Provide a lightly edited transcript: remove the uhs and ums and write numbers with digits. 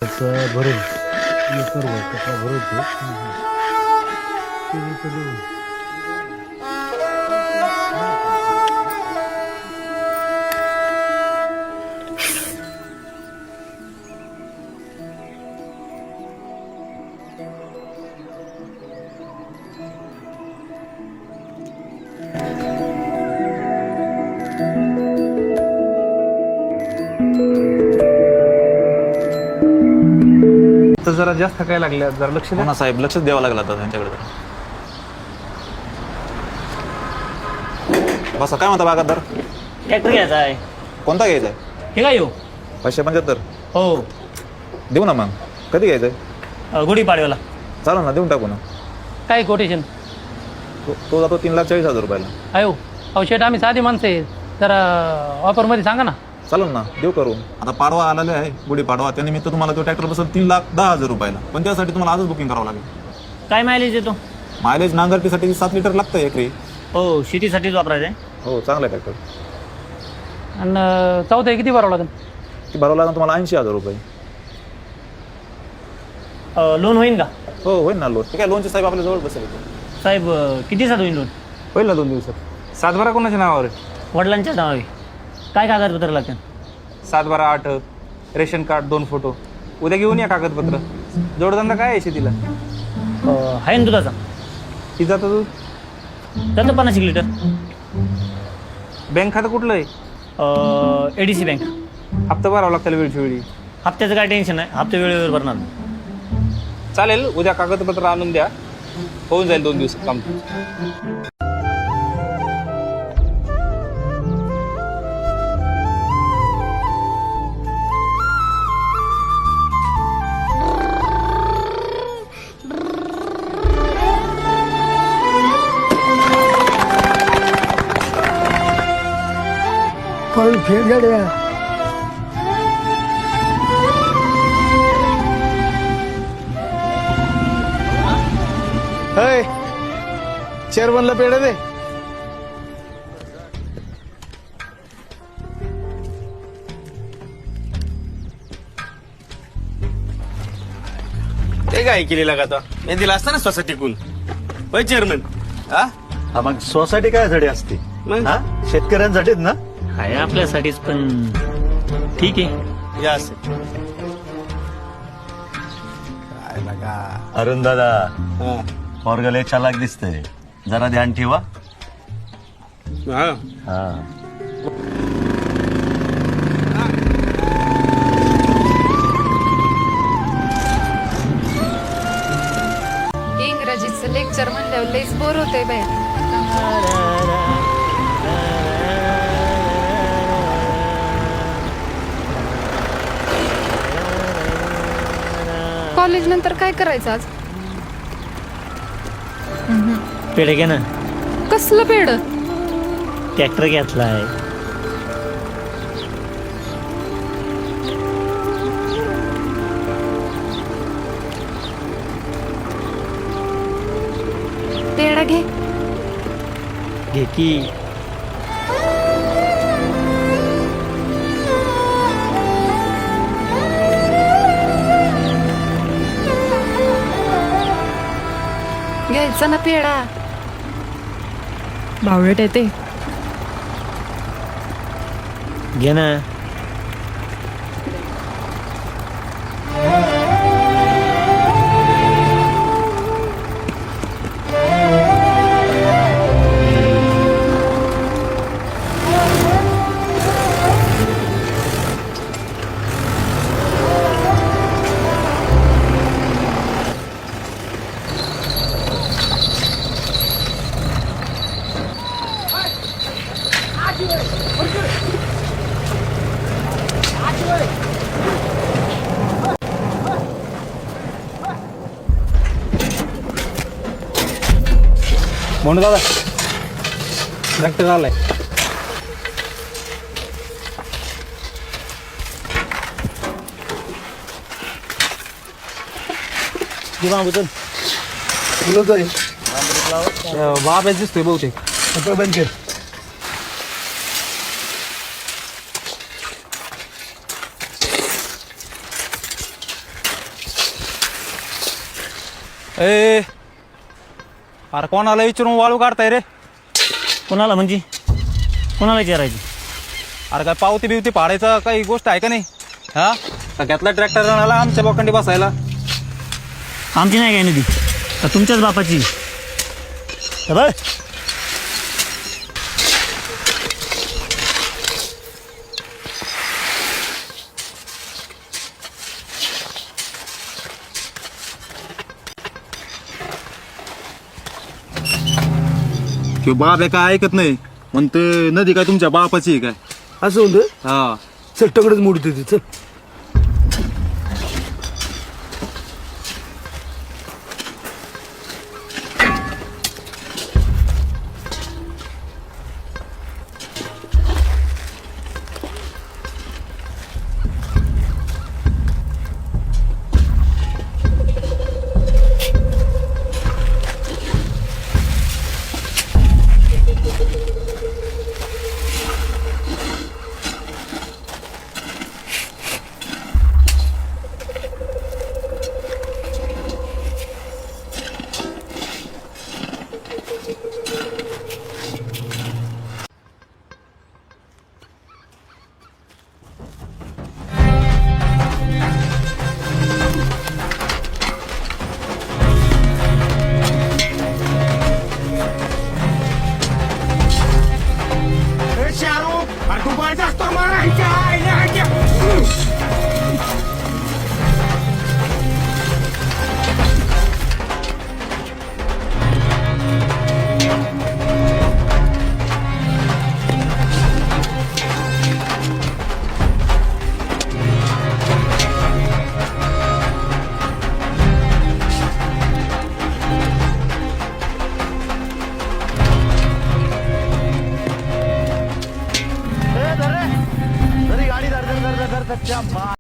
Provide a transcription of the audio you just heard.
भरून सर्व कपडा भरवतो तर जरा जास्त काय लागल्या जरा लक्ष द्या ना साहेब, लक्षच द्यावं लागलं आता त्यांच्याकडे. बसा, काय म्हणता बागायतदार? ट्रॅक्टर घ्यायचा आहे. कोणता घ्यायचा आहे? हे काय येऊ 575. हो देऊ ना मग. कधी घ्यायचंय? गुढीपाडव्याला. चालेल ना, देऊन टाकू ना. काय कोटेशन? तो जातो 3,40,000 रुपयाला. अयो अहो शेट, आम्ही साधी माणसं आहे, जरा ऑफरमध्ये सांगा ना. चालेल ना, देऊ करून. आता पाडवा आलेला आहे, गुढी पाडवा, त्यानिमित्त तुम्हाला तो ट्रॅक्टर बसेल 3,10,000 रुपयाला. पण त्यासाठी तुम्हाला आजच बुकिंग करावं लागेल. काय मायलेज येतो? मायलेज नांगरटीसाठी 7 लिटर लागतं एकरी. हो शेतीसाठीच वापरायचं आहे. हो, चांगला आहे ट्रॅक्टर. आणि चौथा किती भरावं लागेल? ती भरावं लागेल तुम्हाला 80,000 रुपये. लोन होईल का? हो, होईल ना लोन. ठीक आहे, लोनचे साहेब आपल्या जवळ बसेल. साहेब किती दिवसात होईल लोन? होईल ना 2 दिवसात. 7/12 कोणाच्या नावावर आहे? वडिलांच्या नावावे. काय कागदपत्र लागतात? 7/12 8 रेशन कार्ड 2 फोटो. उद्या घेऊन या कागदपत्र. जोडधंदा काय आहे शेतीला? आहे ना दुधाचा? किती जातं तू? जातं 50 लिटर. बँक खातं कुठलं आहे? ADC bank. हप्ता भरावा लागतं वेळच्या वेळी. हप्त्याचं काय टेन्शन आहे, हप्ते वेळेवर भरणार. चालेल, उद्या कागदपत्र आणून द्या, होऊन जाईल 2 दिवसात काम. काही फेर गाड्या चेअरमनला पेढे दे. ते काय केलेला का आता? मी दिला असता ना सोसायटीकून. होय चेअरमन? हा, मग सोसायटी काय असते? मग? हा, शेतकऱ्यांसाठीच ना. आहे आपल्यासाठीच, पण ठीक आहे. या असं. अरुण दादा, हा. पोरगले चालाक दिसतंय, जरा ध्यान ठेवा. हा. हा. इंग्रजीचं लेक्चर म्हणल्यावर लईच बोर होतंय बाय. कॉलेज नंतर काय करायचं आज? पेढे घे ना. कसलं पेड? ट्रॅक्टर घेतलाय. पेढा घे. घे की. घ्यायचा ना पेढा. बावळट येते. घे ना. म्हणून दादा ट्रॅक्टर आलाय. बाबा दिसतोय बहुतेक. बंद कर. ए अरे कोणाला विचारून वाळू काढताय रे? कोणाला म्हणजे कोणाला विचारायची? अरे काय पावती बिवती पाडायचं काही गोष्ट आहे का नाही? हा का घेतला ट्रॅक्टर आणायला आमच्या बोखंडी बसायला? आमची नाही काय नदी का तुमच्याच बापाची? हे बघ किंवा बाप आहे काय ऐकत नाही म्हणते नदी काय तुमच्या बापाची आहे काय? असं होतं हा चट्टाकडेच मोडते ती चल. गाडी धर